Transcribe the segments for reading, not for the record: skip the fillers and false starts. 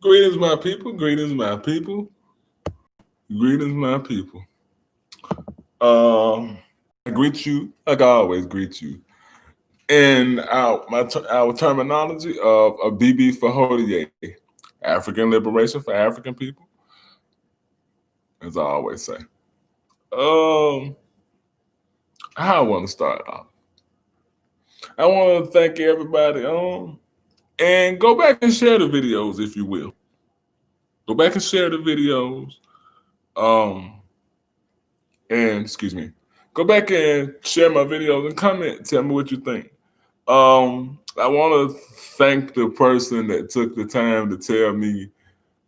Greetings, my people. Greetings, my people. Greetings, my people. I greet you like I always greet you in our terminology of a BB for Hodier, African liberation for African people, as I always say. Um, how I want to start off. I want to thank everybody and go back and share the videos if you will. Go back and share the videos. Um, and excuse me, go back and share my videos and comment. Tell me what you think. I want to thank the person that took the time to tell me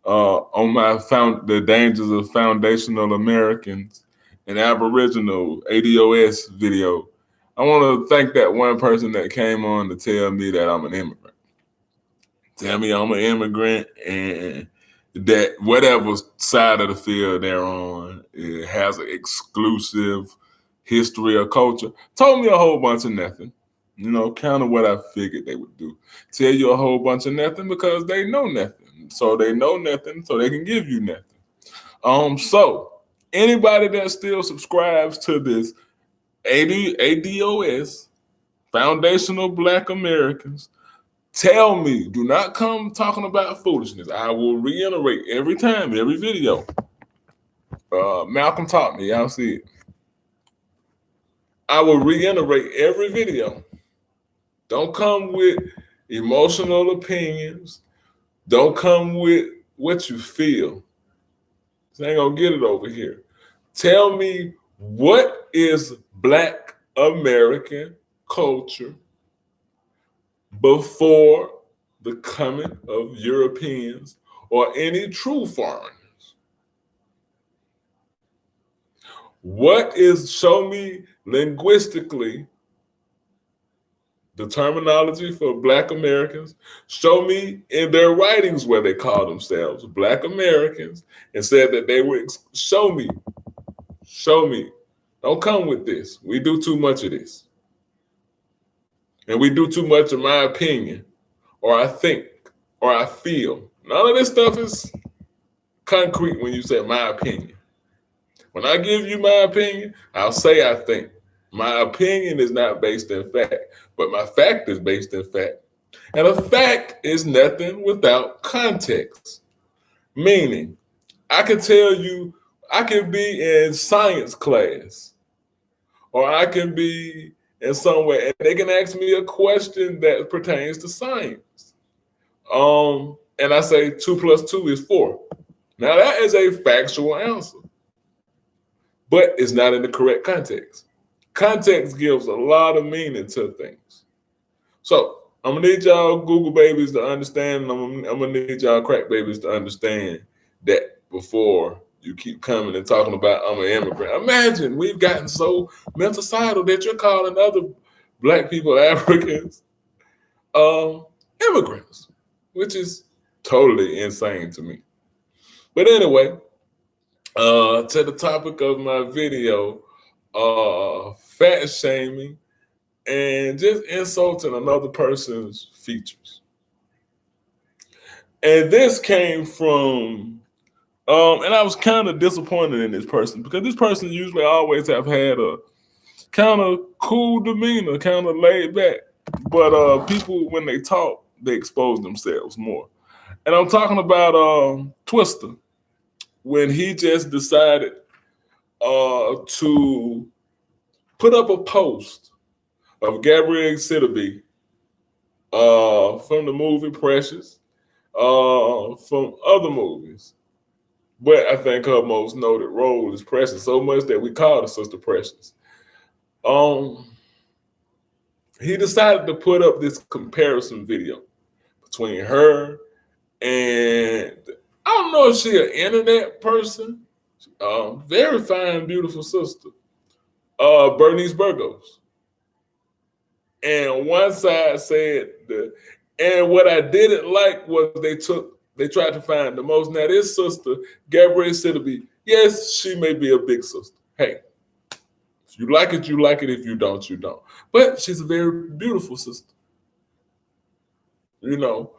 on my found the dangers of foundational Americans and Aboriginal ADOS video. I want to thank that one person that came on to tell me that I'm an immigrant. Tell me I'm an immigrant and that whatever side of the field they're on, it has an exclusive history or culture. Told me a whole bunch of nothing. You know, kind of what I figured they would do. Tell you a whole bunch of nothing because they know nothing. So they know nothing, so they can give you nothing. So anybody that still subscribes to this ADOS, Foundational Black Americans, tell me, do not come talking about foolishness. I will reiterate every time, every video. Malcolm taught me, y'all see it. I will reiterate every video. Don't come with emotional opinions. Don't come with what you feel. I ain't gonna get it over here. Tell me, what is Black American culture before the coming of Europeans or any true foreigners? Show me linguistically the terminology for Black Americans. Show me in their writings where they call themselves Black Americans and said that they were, show me. Don't come with this. We do too much of this. And we do too much of my opinion, or I think, or I feel. None of this stuff is concrete when you say my opinion. When I give you my opinion, I'll say I think. My opinion is not based in fact, but my fact is based in fact. And a fact is nothing without context. Meaning, I can tell you, I can be in science class, or I can be in somewhere, and they can ask me a question that pertains to science. And I say 2 + 2 is 4. Now that is a factual answer, but it's not in the correct context. Context gives a lot of meaning to things. So I'm gonna need y'all Google babies to understand. I'm gonna need y'all crack babies to understand that before you keep coming and talking about I'm an immigrant. Imagine we've gotten so mental-sidal that you're calling other Black people Africans immigrants, which is totally insane to me. But anyway, to the topic of my video, fat shaming and just insulting another person's features. And this came from, and I was kind of disappointed in this person because this person usually always have had a kind of cool demeanor, kind of laid back. But people, when they talk, they expose themselves more. And I'm talking about Twister, when he just decided to put up a post of Gabrielle Sidibe from the movie Precious, from other movies. But I think her most noted role is Precious, so much that we call her Sister Precious. He decided to put up this comparison video between her and, I don't know if she's an internet person, very fine, beautiful sister, Bernice Burgos. And one side said and what I didn't like was they tried to find the most. Now this sister, Gabrielle Sidibe, yes, she may be a big sister. Hey, if you like it, you like it. If you don't, you don't. But she's a very beautiful sister. You know,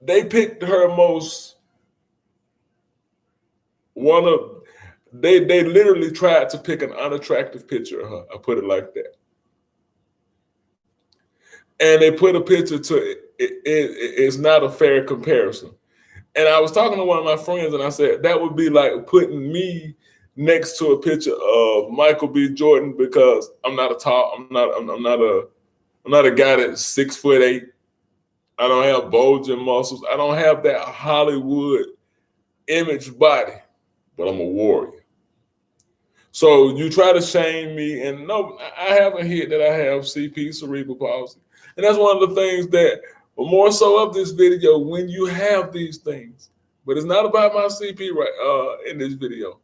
they picked her most one of they literally tried to pick an unattractive picture of her. I put it like that. And they put a picture to it's not a fair comparison. And I was talking to one of my friends, and I said that would be like putting me next to a picture of Michael B. Jordan, because I'm not a tall, I'm not a guy that's 6'8". I don't have bulging muscles. I don't have that Hollywood image body, but I'm a warrior. So you try to shame me, and no, I haven't hit that I have CP, cerebral palsy. And that's one of the things that, more so of this video, when you have these things, but it's not about my CP in this video.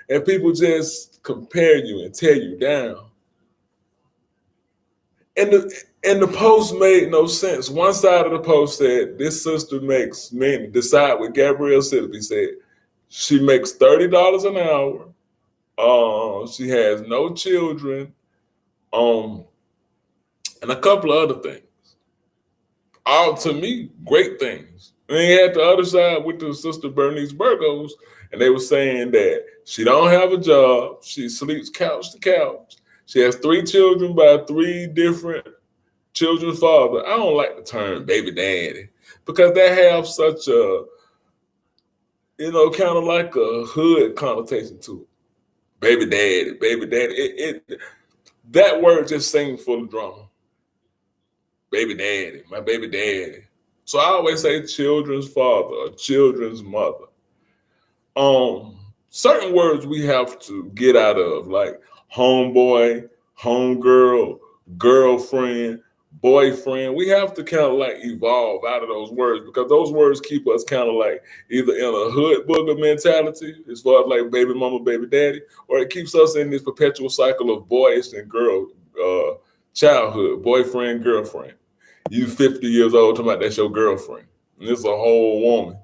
And people just compare you and tear you down. And the post made no sense. One side of the post said, this sister makes men decide what Gabrielle Sidibe said. She makes $30 an hour. She has no children, and a couple of other things. All, to me, great things. And then you had the other side with the sister Bernice Burgos, and they were saying that she don't have a job. She sleeps couch to couch. She has 3 children by 3 different children's father. I don't like the term baby daddy, because they have such a, kind of like a hood connotation to it. Baby daddy, baby daddy. That word just seems full of drama. Baby daddy, my baby daddy. So I always say children's father or children's mother. Certain words we have to get out of, like homeboy, homegirl, girlfriend, boyfriend. We have to kind of like evolve out of those words, because those words keep us kind of like either in a hood booger mentality as far as like baby mama, baby daddy, or it keeps us in this perpetual cycle of boyish and girl childhood, boyfriend, girlfriend. You 50 years old talking about that's your girlfriend, and it's a whole woman,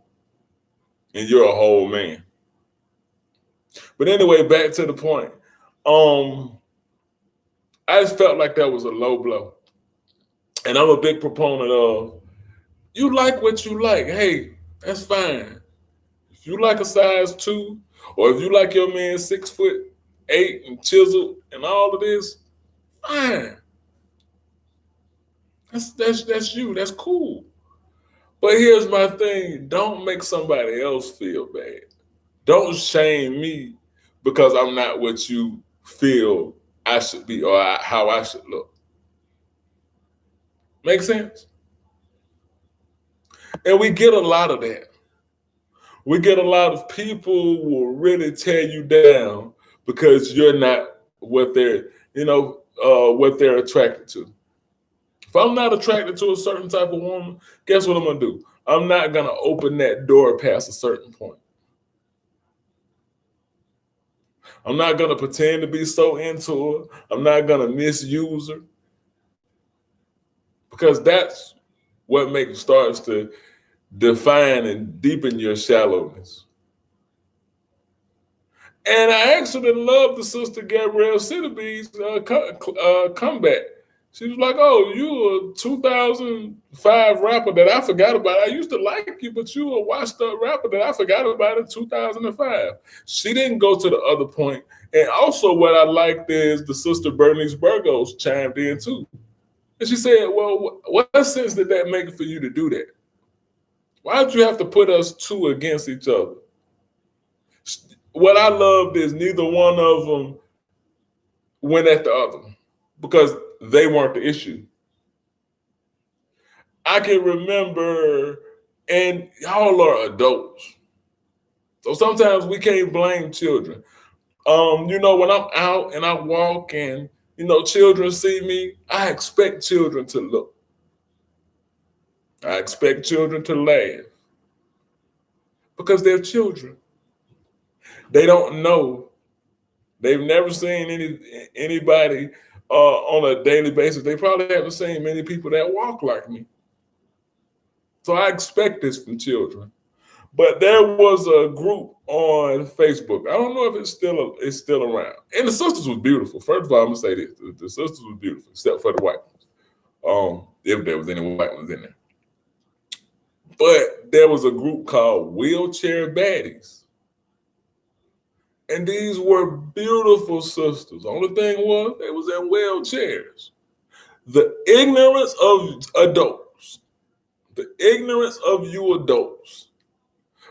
and you're a whole man. But anyway, back to the point. I just felt like that was a low blow. And I'm a big proponent of, you like what you like. Hey, that's fine. If you like a size 2, or if you like your man 6'8" and chiseled and all of this, fine. That's you. That's cool. But here's my thing. Don't make somebody else feel bad. Don't shame me because I'm not what you feel I should be, or how I should look. Make sense? And we get a lot of that. We get a lot of people will really tear you down because you're not what they're, what they're attracted to. If I'm not attracted to a certain type of woman, guess what I'm gonna do? I'm not gonna open that door past a certain point. I'm not gonna pretend to be so into her. I'm not gonna misuse her, because that's what starts to define and deepen your shallowness. And I actually love the sister Gabrielle Sidibe's comeback. She was like, "Oh, you a 2005 rapper that I forgot about. I used to like you, but you a washed up rapper that I forgot about in 2005." She didn't go to the other point. And also what I liked is the sister Bernice Burgos chimed in too. And she said, well, what sense did that make for you to do that? Why did you have to put us 2 against each other? What I loved is neither one of them went at the other, because they weren't the issue. I can remember, and y'all are adults, so sometimes we can't blame children. When I'm out and I walk and, children see me, I expect children to look. I expect children to laugh, because they're children. They don't know. They've never seen anybody on a daily basis. They probably haven't seen many people that walk like me. So I expect this from children. But there was a group on Facebook. I don't know if it's still around. And the sisters was beautiful. First of all, I'm gonna say this: the sisters was beautiful, except for the white ones. If there was any white ones in there. But there was a group called Wheelchair Baddies. And these were beautiful sisters. Only thing was, they was in wheelchairs. The ignorance of adults, the ignorance of you adults.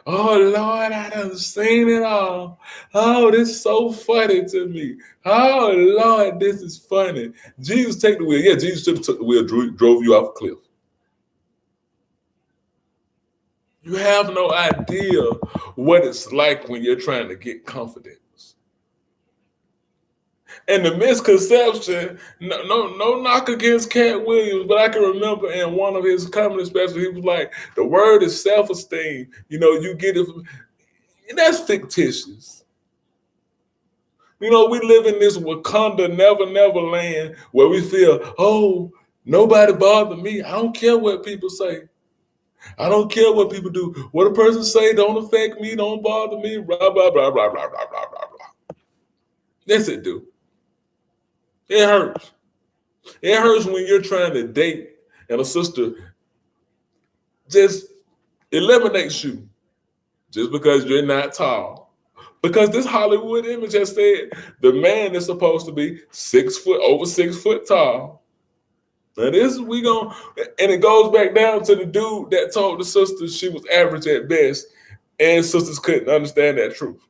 Oh Lord, I done seen it all. Oh, this is so funny to me. Oh Lord, this is funny. Jesus take the wheel. Yeah, Jesus should have took the wheel, drove you off a cliff. You have no idea what it's like when you're trying to get confidence. And the misconception, no knock against Cat Williams, but I can remember in one of his comedy specials, he was like, the word is self-esteem. You know, you get it from, and that's fictitious. You know, we live in this Wakanda never land where we feel, oh, nobody bother me. I don't care what people say. I don't care what people do. What a person say don't affect me, don't bother me, blah, blah, blah, blah, blah, blah, blah, blah. Yes, it do. It hurts. It hurts when you're trying to date and a sister just eliminates you just because you're not tall. Because this Hollywood image has said the man is supposed to be 6 foot, over 6 foot tall. Now this we gonna, and it goes back down to the dude that told the sisters she was average at best, and sisters couldn't understand that truth.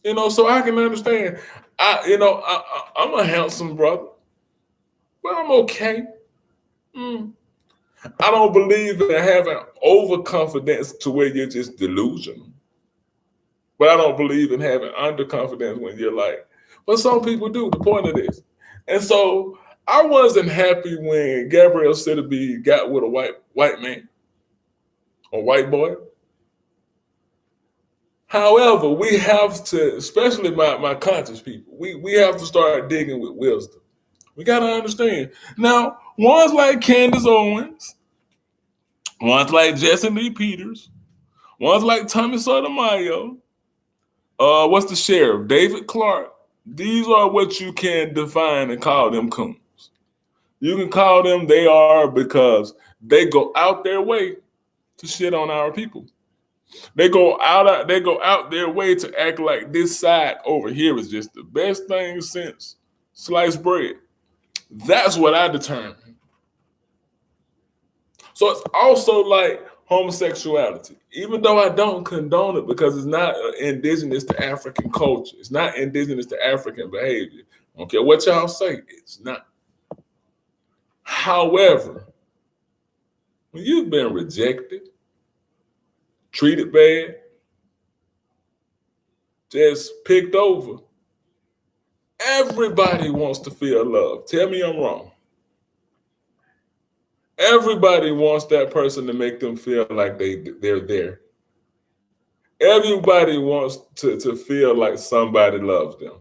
You know, so I can understand. I'm a handsome brother, but I'm okay. I don't believe in having overconfidence to where you're just delusional. But I don't believe in having underconfidence when you're like, but some people do. The point of this. And so I wasn't happy when Gabrielle Sidibe got with a white man, a white boy. However, we have to, especially my conscious people, we have to start digging with wisdom. We got to understand. Now, ones like Candace Owens, ones like Jesse Lee Peters, ones like Tommy Sotomayor, what's the sheriff? David Clark. These are what you can define and call them coons. You can call them they are because they go out their way to shit on our people. They go out their way to act like this side over here is just the best thing since sliced bread. That's what I determine. So it's also like homosexuality, even though I don't condone it because it's not indigenous to African culture. It's not indigenous to African behavior. I don't care what y'all say, it's not. However, when you've been rejected, treated bad, just picked over, everybody wants to feel love. Tell me I'm wrong. Everybody wants that person to make them feel like they're there. Everybody wants to feel like somebody loves them.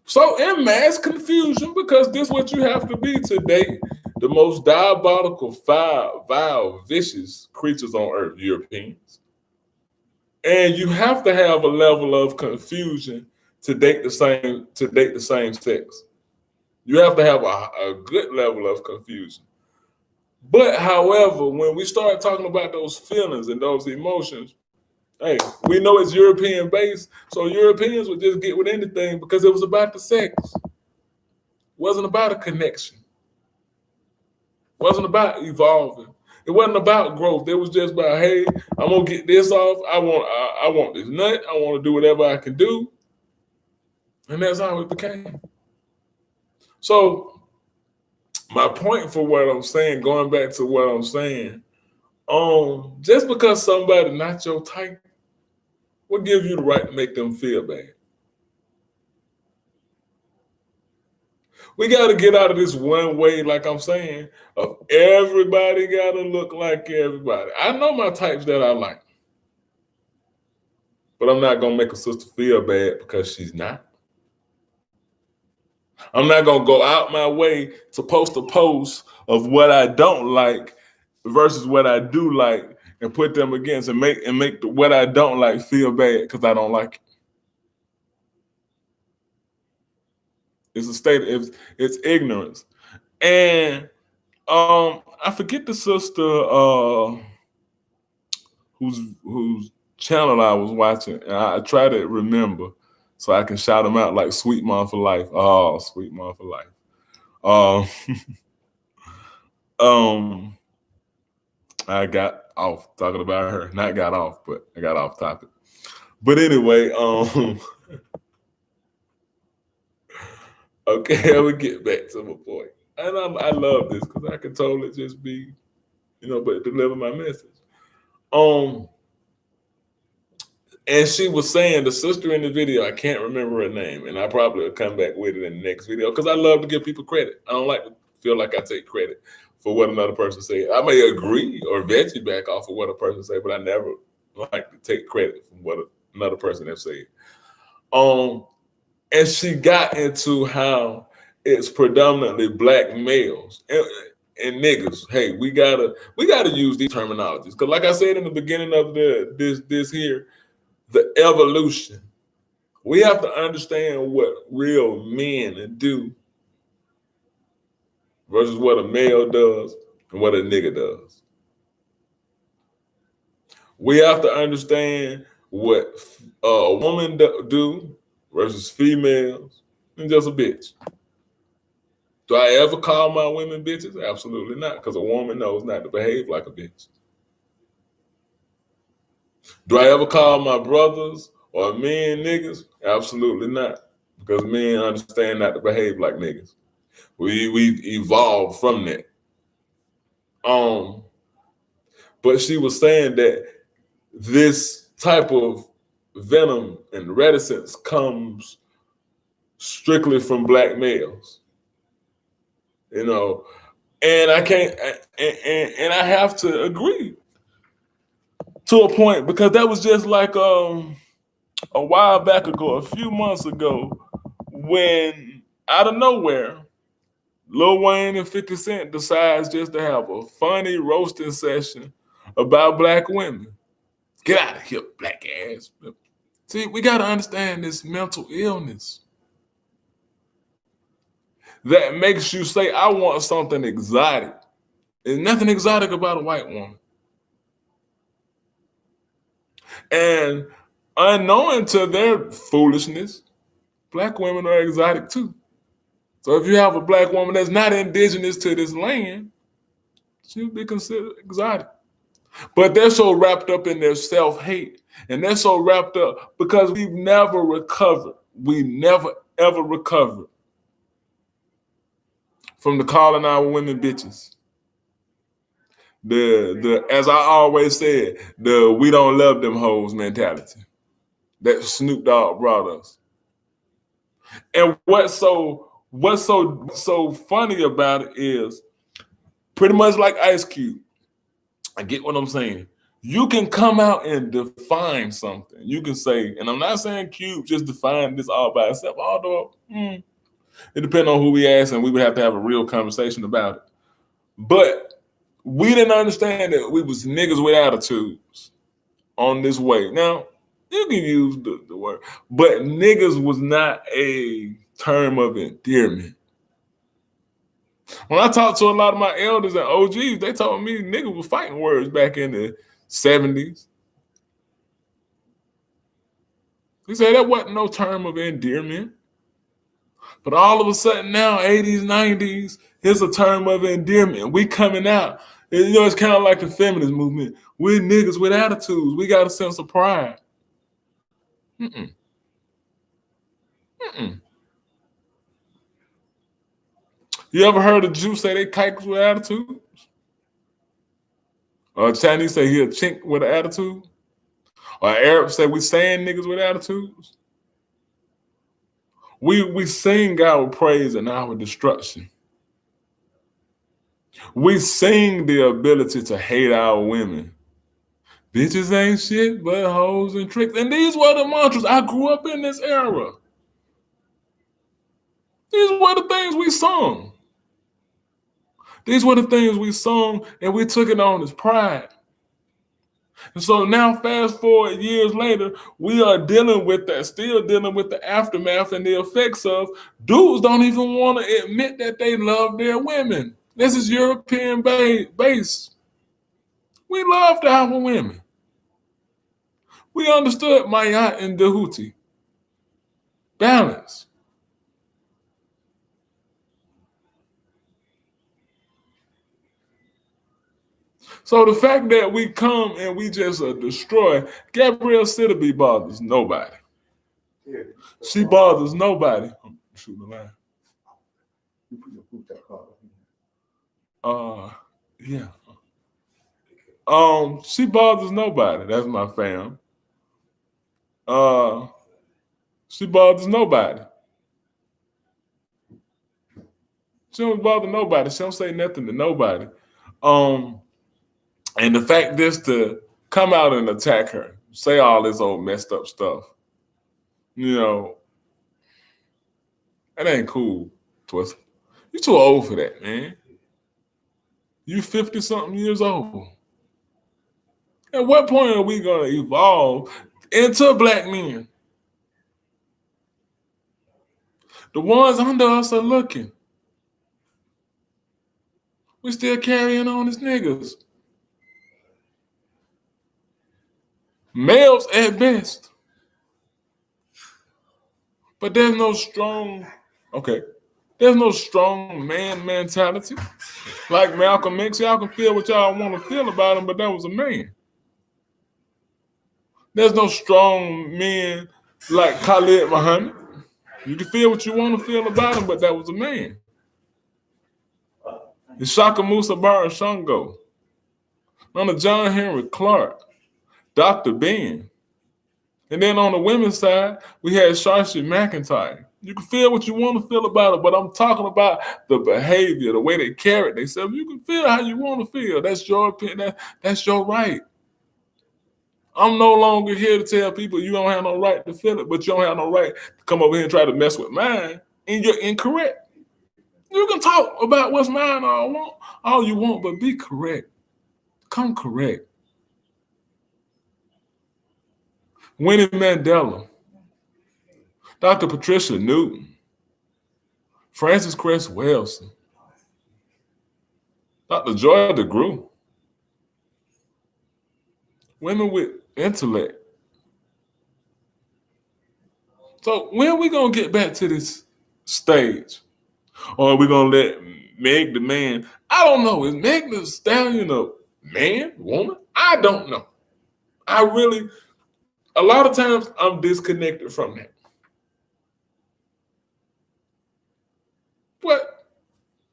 So in mass confusion, because this is what you have to be to date the most diabolical, vile, vicious creatures on earth, Europeans. And you have to have a level of confusion to date the same sex. You have to have a good level of confusion. But however, when we start talking about those feelings and those emotions, hey, we know it's European based, so Europeans would just get with anything because it was about the sex. It wasn't about a connection. It wasn't about evolving. It wasn't about growth. It was just about, hey, I'm gonna get this off. I want this nut. I want to do whatever I can do, and that's how it became. So my point for what I'm saying, going back to what I'm saying, just because somebody not your type, what gives you the right to make them feel bad? We got to get out of this one way, like I'm saying, of everybody got to look like everybody. I know my types that I like, but I'm not going to make a sister feel bad because she's not. I'm not going to go out my way to post a post of what I don't like versus what I do like and put them against and make what I don't like feel bad because I don't like it. It's a state. It's ignorance, and I forget the sister whose channel I was watching, and I try to remember so I can shout them out like Sweet Mom for Life. Oh, Sweet Mom for Life. Um, um, I got off talking about her. Not got off, but I got off topic. But anyway, okay, I would get back to my point. And I love this because I can totally just be, but deliver my message. Um, and she was saying the sister in the video, I can't remember her name, and I probably will come back with it in the next video because I love to give people credit. I don't like to feel like I take credit for what another person said. I may agree or veggie back off of what a person said, but I never like to take credit from what another person has said. And she got into how it's predominantly black males and niggas. Hey, we gotta use these terminologies because, like I said in the beginning of this here, the evolution. We have to understand what real men do versus what a male does and what a nigga does. We have to understand what a woman do versus females and just a bitch. Do I ever call my women bitches? Absolutely not, because a woman knows not to behave like a bitch. Do I ever call my brothers or men niggas? Absolutely not, because men understand not to behave like niggas. We've evolved from that. But she was saying that this type of venom and reticence comes strictly from black males. And I can't, and I have to agree to a point because that was just like a while back ago, a few months ago, when out of nowhere, Lil Wayne and 50 Cent decides just to have a funny roasting session about black women. Get out of here, black ass. See, we got to understand this mental illness that makes you say, I want something exotic. There's nothing exotic about a white woman. And unknowing to their foolishness, black women are exotic too. So if you have a black woman that's not indigenous to this land, she'll be considered exotic. But they're so wrapped up in their self-hate, and they're so wrapped up because we've never recovered. We never, ever recovered from the calling our women bitches. The as I always said, the we don't love them hoes mentality that Snoop Dogg brought us. And what's so funny about it is pretty much like Ice Cube. I get what I'm saying. You can come out and define something. You can say, and I'm not saying Cube just defined this all by itself, although it depends on who we ask, and we would have to have a real conversation about it. But we didn't understand that we was niggas with attitudes on this way. Now, you can use the word, but niggas was not a term of endearment. When I talked to a lot of my elders and OGs, they told me niggas was fighting words back in the 70s. They said that wasn't no term of endearment. But all of a sudden now, 80s, 90s, it's a term of endearment. We coming out. And, it's kind of like the feminist movement. We're niggas with attitudes. We got a sense of pride. You ever heard a Jew say they kikes with attitudes? Or a Chinese say he a chink with an attitude? Or Arab say we saying niggas with attitudes? We sing our praise and our destruction. We sing the ability to hate our women. Bitches ain't shit but hoes and tricks. And these were the mantras. I grew up in this era. These were the things we sung. These were the things we sung, and we took it on as pride. And so now, fast forward years later, we are dealing with that, still dealing with the aftermath and the effects of dudes don't even want to admit that they love their women. This is European based. We loved our women. We understood Mayat and Dahuti. Balance. So the fact that we come and we just destroy, Gabrielle Sidibe bothers nobody. She bothers nobody. I'm shooting the line. Yeah. She bothers nobody. That's my fam. She bothers nobody. She don't bother nobody. She don't say nothing to nobody. And the fact is to come out and attack her, say all this old messed up stuff, you know, that ain't cool, Twister. You too old for that, man. You 50-something years old. At what point are we gonna evolve into black men? The ones under us are looking. We still carrying on as niggas. Males at best. But there's no strong man mentality. Like Malcolm X, y'all can feel what y'all want to feel about him, but that was a man. There's no strong men like Khalid Muhammad. You can feel what you want to feel about him, but that was a man. Ishaka Musa Barra Shango. Under John Henry Clark, Dr. Ben. And then on the women's side, we had Sharsha McIntyre. You can feel what you want to feel about it, but I'm talking about the behavior, the way they carry themselves. You can feel how you want to feel. That's your opinion. That's your right. I'm no longer here to tell people you don't have no right to feel it, but you don't have no right to come over here and try to mess with mine, and you're incorrect. You can talk about what's mine all you want, but be correct. Come correct. Winnie Mandela, Dr. Patricia Newton, Frances Cress Welsing, Dr. Joy DeGruy, women with intellect. So when are we going to get back to this stage? Or are we going to let Meg the man? I don't know. Is Meg the Stallion a man, woman? I don't know. A lot of times I'm disconnected from that. But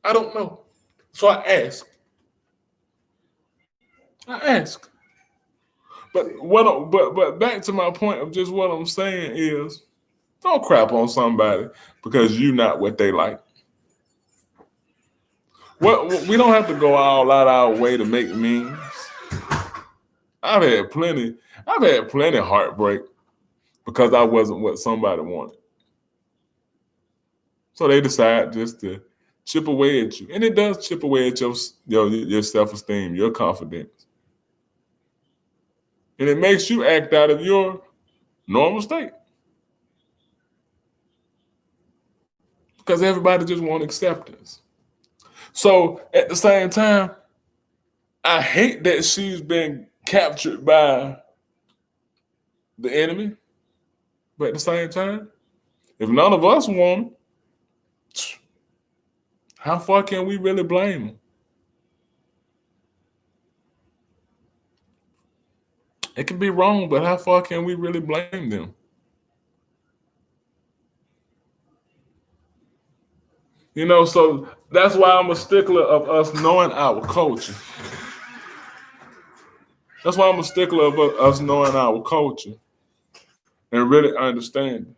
I don't know. So I ask. But back to my point of just what I'm saying is, don't crap on somebody because you're not what they like. We don't have to go all out our way to make memes. I've had plenty heartbreak because I wasn't what somebody wanted. So they decide just to chip away at you. And it does chip away at your self-esteem, your confidence. And it makes you act out of your normal state. Because everybody just wants acceptance. So at the same time, I hate that she's been captured by the enemy. But at the same time, if none of us want them, how far can we really blame them? It can be wrong, but how far can we really blame them? So that's why I'm a stickler of us knowing our culture. That's why I'm a stickler of us knowing our culture and really understanding.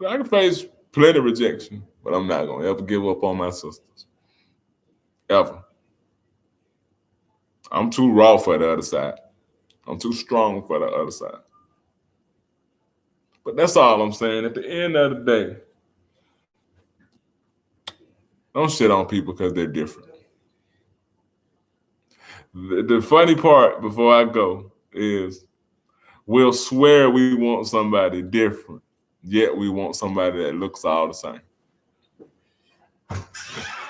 I can face plenty of rejection, but I'm not going to ever give up on my sisters. Ever. I'm too raw for the other side. I'm too strong for the other side. But that's all I'm saying. At the end of the day, don't shit on people because they're different. The funny part before I go is we'll swear we want somebody different, yet we want somebody that looks all the same.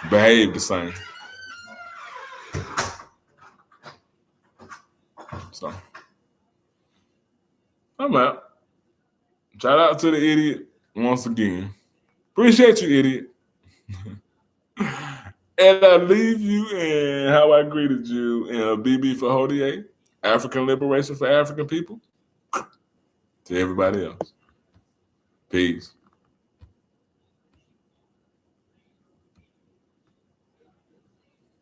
behave the same. So I'm out. Shout out to the idiot once again. Appreciate you, idiot. And I leave you in how I greeted you in a BB for Hodier, African Liberation for African People. To everybody else. Peace.